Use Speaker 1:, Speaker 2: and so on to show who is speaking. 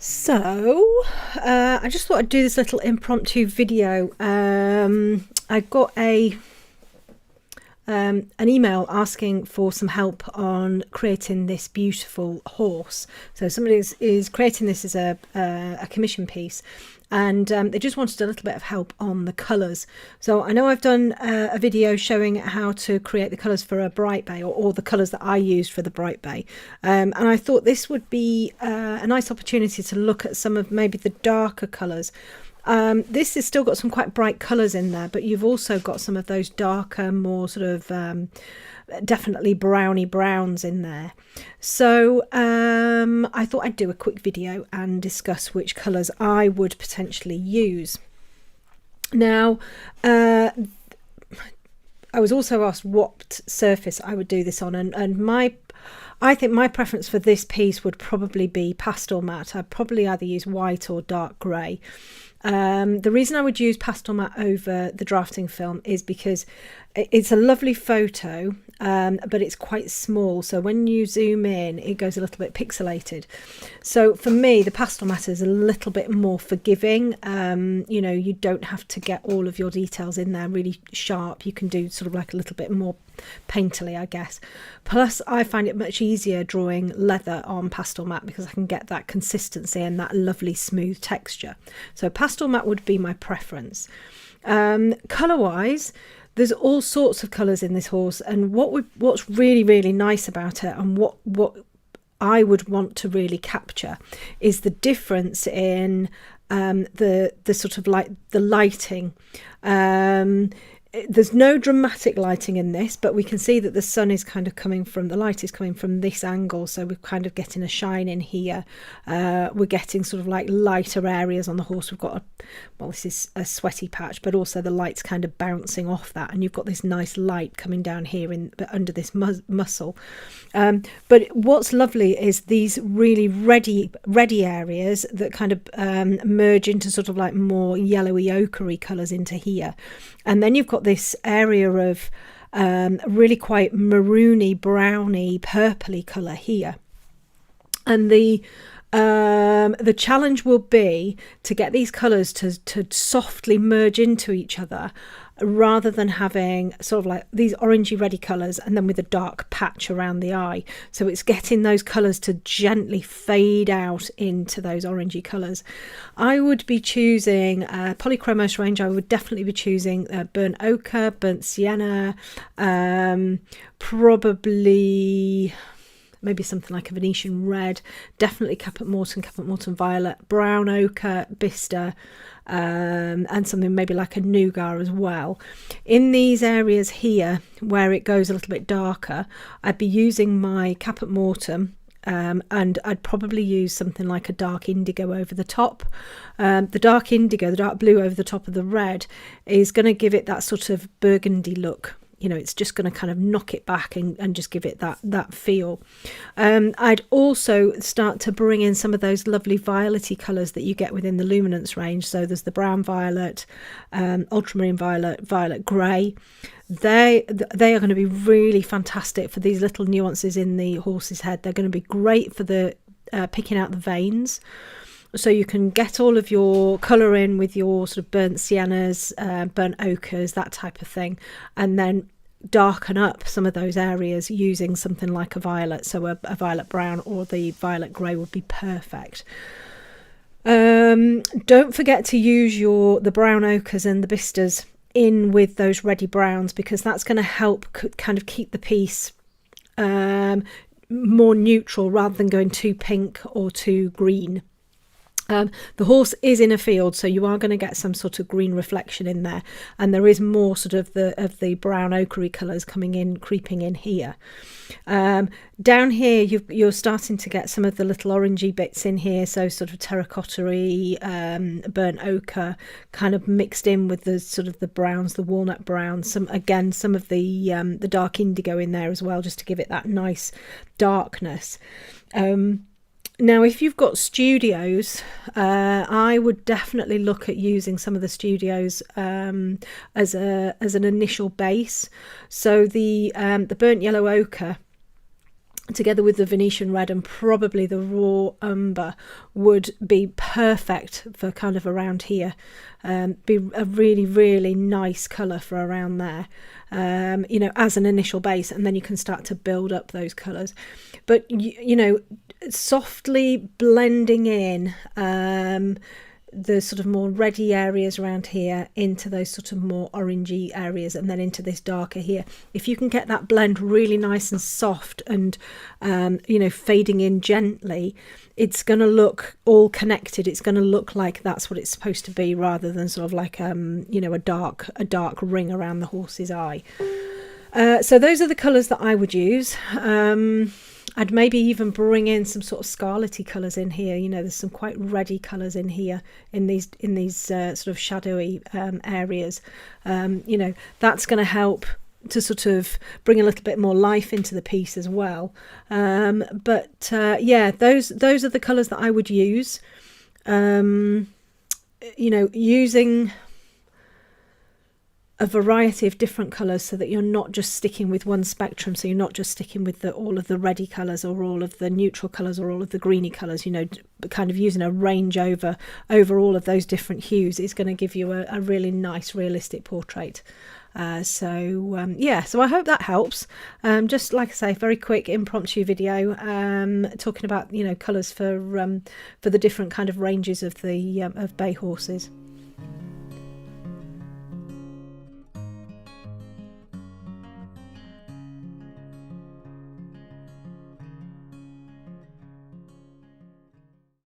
Speaker 1: So, I just thought I'd do this little impromptu video. I got an email asking for some help on creating this beautiful horse. So somebody is creating this as a commission piece, and they just wanted a little bit of help on the colours. So I know I've done a video showing how to create the colours for a bright bay, or the colours that I used for the bright bay, and I thought this would be a nice opportunity to look at some of maybe the darker colours. This has still got some quite bright colours in there, but you've also got some of those darker, more sort of definitely browny browns in there. So I thought I'd do a quick video and discuss which colours I would potentially use. Now, I was also asked what surface I would do this on, and I think my preference for this piece would probably be pastel matte. I'd probably either use white or dark grey. The reason I would use pastel matte over the drafting film is because it's a lovely photo, but it's quite small. So when you zoom in, it goes a little bit pixelated. So for me, the pastel matte is a little bit more forgiving. You know, you don't have to get all of your details in there really sharp. You can do sort of like a little bit more painterly, I guess. Plus, I find it much easier drawing leather on pastel matte because I can get that consistency and that lovely smooth texture. So pastel matte would be my preference. Colour wise, there's all sorts of colours in this horse, and what's really nice about it, and what I would want to really capture, is the difference in the sort of like the lighting. There's no dramatic lighting in this, but we can see that the sun is kind of coming from, the light is coming from this angle, so we're kind of getting a shine in here. We're getting sort of like lighter areas on the horse. We've got well, this is a sweaty patch, but also the light's kind of bouncing off that, and you've got this nice light coming down here under this muscle. But what's lovely is these really reddy areas that kind of merge into sort of like more yellowy ochre colours into here. And then you've got this area of really quite maroony, browny, purpley colour here. And the challenge will be to get these colours to softly merge into each other, rather than having sort of like these orangey reddy colours and then with a dark patch around the eye. So it's getting those colours to gently fade out into those orangey colours. I would be choosing Polychromos range. I would definitely be choosing burnt ochre, burnt sienna, probably maybe something like a Venetian red, definitely Caput Morton violet, brown ochre, Bista, and something maybe like a nougat as well. In these areas here where it goes a little bit darker, I'd be using my Caput Morton, and I'd probably use something like a dark indigo over the top. The dark indigo, the dark blue over the top of the red, is going to give it that sort of burgundy look. You know, it's just going to kind of knock it back and just give it that feel. I'd also start to bring in some of those lovely violet-y colours that you get within the luminance range. So there's the brown violet, ultramarine violet, violet grey. They are going to be really fantastic for these little nuances in the horse's head. They're going to be great for the picking out the veins. So you can get all of your colour in with your sort of burnt siennas, burnt ochres, that type of thing, and then darken up some of those areas using something like a violet. So a violet brown or the violet grey would be perfect. Don't forget to use the brown ochres and the bistas in with those reddy browns, because that's going to help kind of keep the piece more neutral rather than going too pink or too green. The horse is in a field, so you are going to get some sort of green reflection in there, and there is more sort of the brown ochre colours creeping in here. Down here you're starting to get some of the little orangey bits in here, so sort of terracotta-y, burnt ochre kind of mixed in with the sort of the browns, the walnut browns, some of the dark indigo in there as well, just to give it that nice darkness. Now, if you've got studios, I would definitely look at using some of the studios as an initial base. So the burnt yellow ochre together with the Venetian red and probably the raw umber, would be perfect for kind of around here. Be a really, really nice colour for around there, you know, as an initial base, and then you can start to build up those colours. But, you know, softly blending in the sort of more reddy areas around here into those sort of more orangey areas, and then into this darker here. If you can get that blend really nice and soft and you know, fading in gently, it's going to look all connected. It's going to look like that's what it's supposed to be, rather than sort of like you know, a dark ring around the horse's eye. So those are the colours that I would use. I'd maybe even bring in some sort of scarlety colours in here. You know, there's some quite reddy colours in here in these sort of shadowy areas. You know, that's going to help to sort of bring a little bit more life into the piece as well. But yeah, those are the colours that I would use. You know, using a variety of different colours, so that you're not just sticking with one spectrum. So you're not just sticking with all of the reddy colours, or all of the neutral colours, or all of the greeny colours. You know, kind of using a range over all of those different hues is going to give you a really nice, realistic portrait. Yeah, so I hope that helps. Just like I say, very quick impromptu video talking about, you know, colours for the different kind of ranges of the of bay horses.